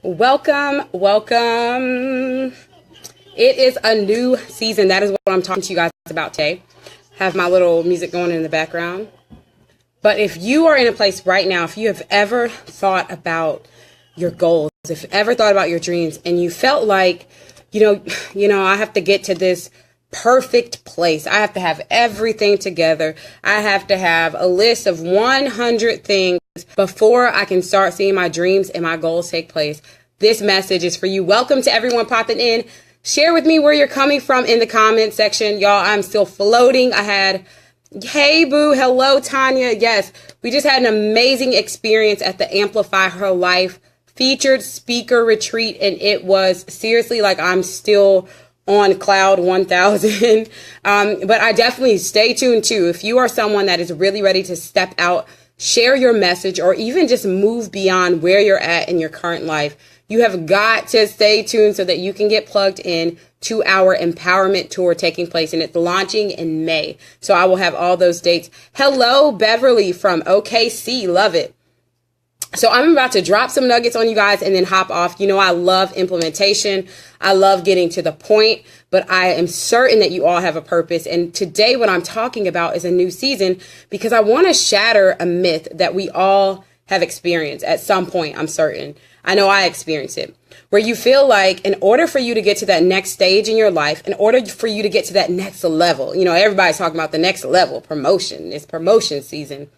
Welcome, welcome. It is a new season. That is what I'm talking to you guys about today. Have my little music going in the background. But if you are in a place right now, if you have ever thought about your goals, if you've ever thought about your dreams, and you felt like, I have to get to this perfect place. I have to have everything together. I have to have a list of 100 things before I can start seeing my dreams and my goals take place. This message is for you. Welcome to everyone popping in. Share with me where you're coming from in the comment section. Y'all, I'm still floating. Hey boo, hello Tanya. Yes, we just had an amazing experience at the Amplify Her Life featured speaker retreat, and it was seriously like I'm still on cloud 1000. But I definitely stay tuned too. If you are someone that is really ready to step out, share your message, or even just move beyond where you're at in your current life, you have got to stay tuned so that you can get plugged in to our empowerment tour taking place, and it's launching in May. So I will have all those dates. Hello, Beverly from OKC. Love it. So I'm about to drop some nuggets on you guys and then hop off. You know, I love implementation. I love getting to the point, but I am certain that you all have a purpose. And today what I'm talking about is a new season, because I want to shatter a myth that we all have experienced at some point. I'm certain. I know I experienced it, where you feel like in order for you to get to that next stage in your life, in order for you to get to that next level, everybody's talking about the next level, promotion. It's promotion season.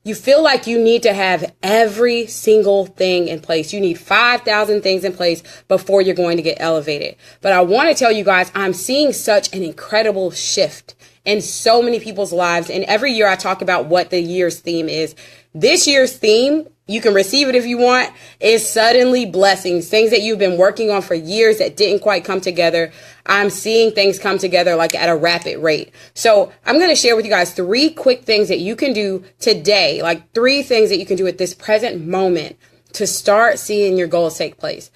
You feel like you need to have every single thing in place. You need 5,000 things in place before you're going to get elevated. But I want to tell you guys, I'm seeing such an incredible shift in so many people's lives. And every year I talk about what the year's theme is. This year's theme, you can receive it if you want, is suddenly blessings, things that you've been working on for years that didn't quite come together. I'm seeing things come together like at a rapid rate. So I'm going to share with you guys 3 quick things that you can do today, like 3 things that you can do at this present moment to start seeing your goals take place.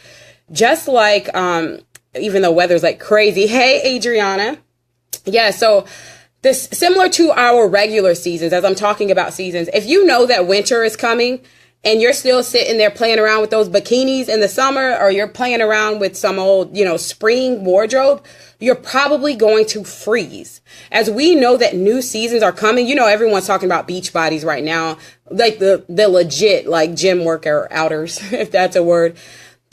Just like, even though weather's like crazy. Hey, Adriana. Yeah. So this similar to our regular seasons, as I'm talking about seasons, if you know that winter is coming, and you're still sitting there playing around with those bikinis in the summer, or you're playing around with some old, spring wardrobe, you're probably going to freeze. As we know that new seasons are coming, everyone's talking about beach bodies right now, like the legit, like gym workouters, if that's a word,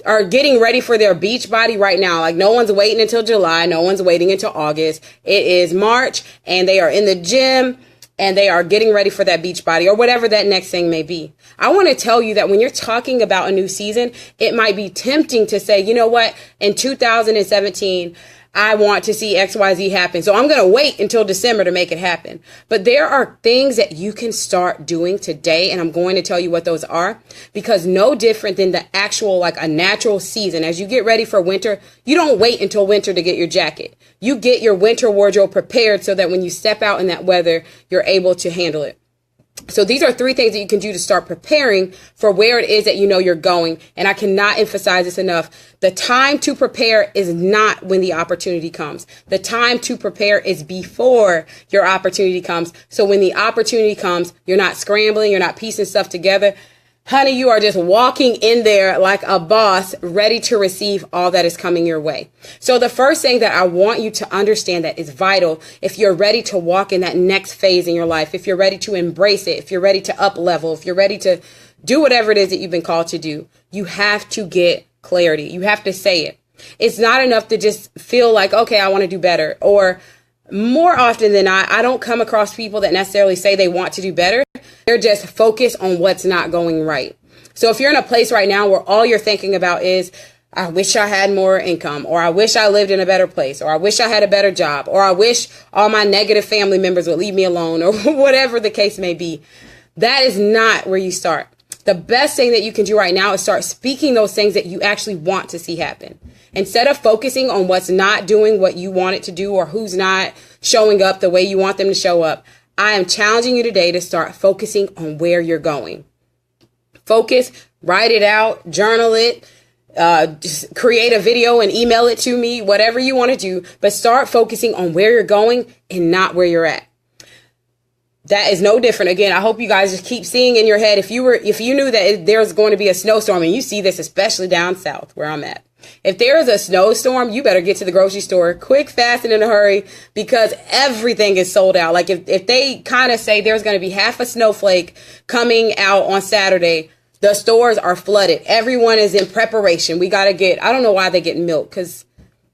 are getting ready for their beach body right now. Like no one's waiting until July. No one's waiting until August. It is March and they are in the gym and they are getting ready for that beach body or whatever that next thing may be. I want to tell you that when you're talking about a new season, it might be tempting to say, you know what, in 2017, I want to see XYZ happen. So I'm going to wait until December to make it happen. But there are things that you can start doing today. And I'm going to tell you what those are, because no different than the actual, like a natural season. As you get ready for winter, you don't wait until winter to get your jacket. You get your winter wardrobe prepared so that when you step out in that weather, you're able to handle it. So these are 3 things that you can do to start preparing for where it is that you're going. And I cannot emphasize this enough. The time to prepare is not when the opportunity comes. The time to prepare is before your opportunity comes. So when the opportunity comes, you're not scrambling, you're not piecing stuff together. Honey, you are just walking in there like a boss, ready to receive all that is coming your way. So the first thing that I want you to understand that is vital, if you're ready to walk in that next phase in your life, if you're ready to embrace it, if you're ready to up level, if you're ready to do whatever it is that you've been called to do, you have to get clarity. You have to say it. It's not enough to just feel like, okay, I want to do better. Or more often than not, I don't come across people that necessarily say they want to do better. They're just focused on what's not going right. So if you're in a place right now where all you're thinking about is, I wish I had more income, or I wish I lived in a better place, or I wish I had a better job, or I wish all my negative family members would leave me alone, or whatever the case may be, that is not where you start. The best thing that you can do right now is start speaking those things that you actually want to see happen. Instead of focusing on what's not doing what you want it to do, or who's not showing up the way you want them to show up, I am challenging you today to start focusing on where you're going. Focus, write it out, journal it, just create a video and email it to me, whatever you want to do, but start focusing on where you're going and not where you're at. That is no different. Again, I hope you guys just keep seeing in your head, if you knew that there's going to be a snowstorm, and you see this especially down south where I'm at. If there is a snowstorm, you better get to the grocery store quick, fast, and in a hurry, because everything is sold out. Like if they kind of say there's going to be half a snowflake coming out on Saturday, the stores are flooded. Everyone is in preparation. We got to get, I don't know why they get milk, because,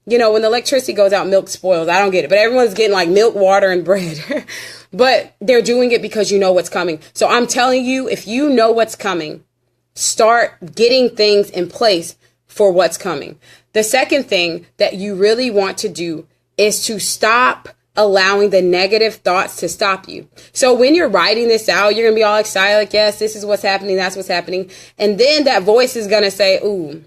you know, when the electricity goes out, milk spoils. I don't get it. But everyone's getting like milk, water, and bread. But they're doing it because you know what's coming. So I'm telling you, if you know what's coming, start getting things in place for what's coming. The second thing that you really want to do is to stop allowing the negative thoughts to stop you. So when you're writing this out, you're going to be all excited, like, yes, this is what's happening. That's what's happening. And then that voice is going to say, ooh,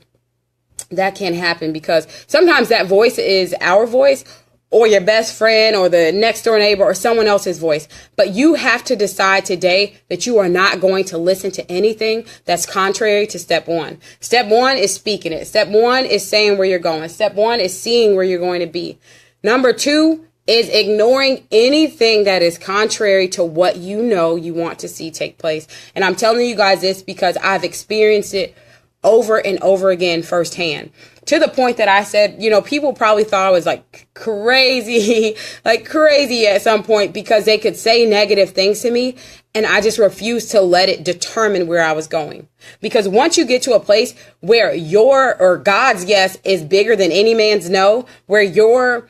that can't happen, because sometimes that voice is our voice, or your best friend, or the next door neighbor, or someone else's voice. But you have to decide today that you are not going to listen to anything that's contrary to step one. Step one is speaking it. Step one is saying where you're going. Step one is seeing where you're going to be. Number two is ignoring anything that is contrary to what you know you want to see take place. And I'm telling you guys this because I've experienced it over and over again firsthand, to the point that I said, you know, people probably thought I was like crazy at some point, because they could say negative things to me, and I just refused to let it determine where I was going. Because once you get to a place where your or God's yes is bigger than any man's no, where your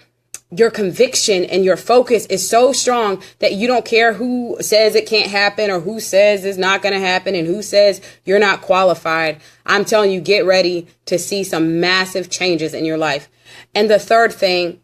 conviction and your focus is so strong that you don't care who says it can't happen, or who says it's not going to happen, and who says you're not qualified, I'm telling you, get ready to see some massive changes in your life. And the third thing,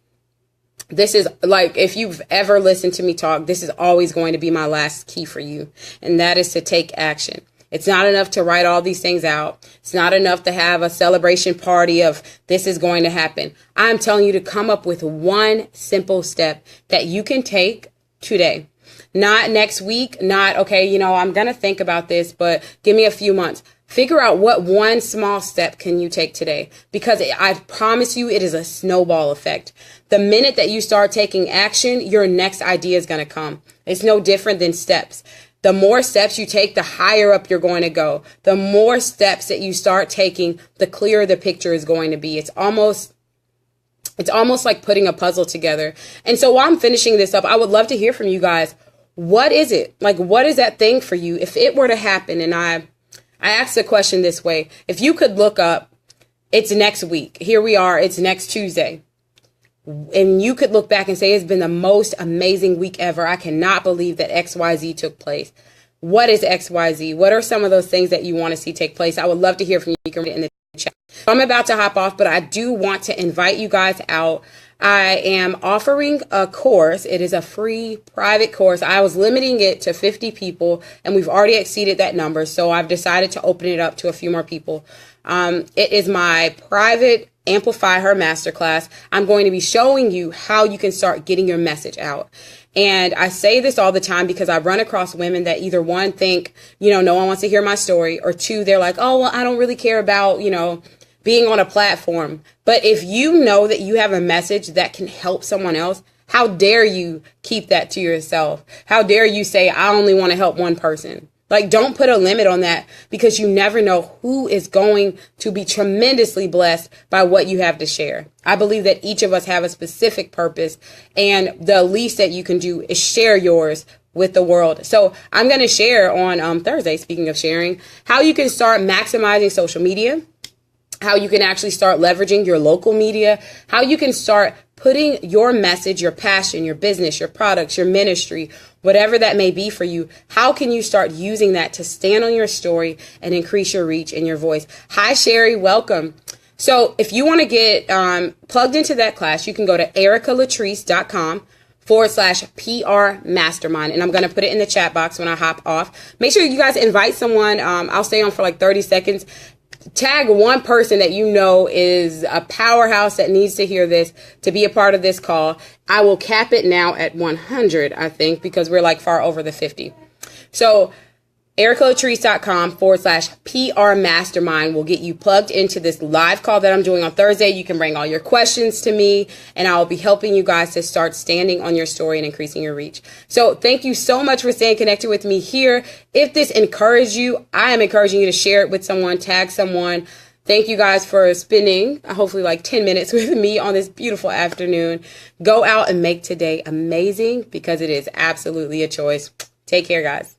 this is like, if you've ever listened to me talk, this is always going to be my last key for you. And that is to take action. It's not enough to write all these things out. It's not enough to have a celebration party of this is going to happen. I'm telling you to come up with one simple step that you can take today. Not next week, not, okay, you know, I'm going to think about this, but give me a few months. Figure out what one small step can you take today, because I promise you it is a snowball effect. The minute that you start taking action, your next idea is going to come. It's no different than steps. The more steps you take, the higher up you're going to go. The more steps that you start taking, the clearer the picture is going to be. It's almost like putting a puzzle together. And so while I'm finishing this up, I would love to hear from you guys. What is it? Like, what is that thing for you? If it were to happen, and I asked the question this way, if you could look up, it's next week. Here we are. It's next Tuesday. And you could look back and say, it's been the most amazing week ever. I cannot believe that XYZ took place. What is XYZ? What are some of those things that you want to see take place? I would love to hear from you. You can read it in the chat. So I'm about to hop off, but I do want to invite you guys out. I am offering a course. It is a free private course. I was limiting it to 50 people, and we've already exceeded that number. So I've decided to open it up to a few more people. It is my private Amplify Her Masterclass. I'm going to be showing you how you can start getting your message out. And I say this all the time because I run across women that either one, think, you know, no one wants to hear my story, or two, they're like, oh, well, I don't really care about, you know, being on a platform. But if you know that you have a message that can help someone else, how dare you keep that to yourself? How dare you say, I only want to help one person? Like, don't put a limit on that, because you never know who is going to be tremendously blessed by what you have to share. I believe that each of us have a specific purpose, and the least that you can do is share yours with the world. So I'm going to share on Thursday, speaking of sharing, how you can start maximizing social media, how you can actually start leveraging your local media, how you can start putting your message, your passion, your business, your products, your ministry, whatever that may be for you, how can you start using that to stand on your story and increase your reach and your voice? Hi, Sherry. Welcome. So if you want to get plugged into that class, you can go to ericalatrice.com/PR mastermind. And I'm going to put it in the chat box when I hop off. Make sure you guys invite someone. I'll stay on for like 30 seconds. Tag one person that you know is a powerhouse that needs to hear this to be a part of this call. I will cap it now at 100, I think, because we're like far over the 50. So ericalatrice.com/PR mastermind will get you plugged into this live call that I'm doing on Thursday. You can bring all your questions to me, and I will be helping you guys to start standing on your story and increasing your reach. So thank you so much for staying connected with me here. If this encouraged you, I am encouraging you to share it with someone, tag someone. Thank you guys for spending hopefully like 10 minutes with me on this beautiful afternoon. Go out and make today amazing, because it is absolutely a choice. Take care, guys.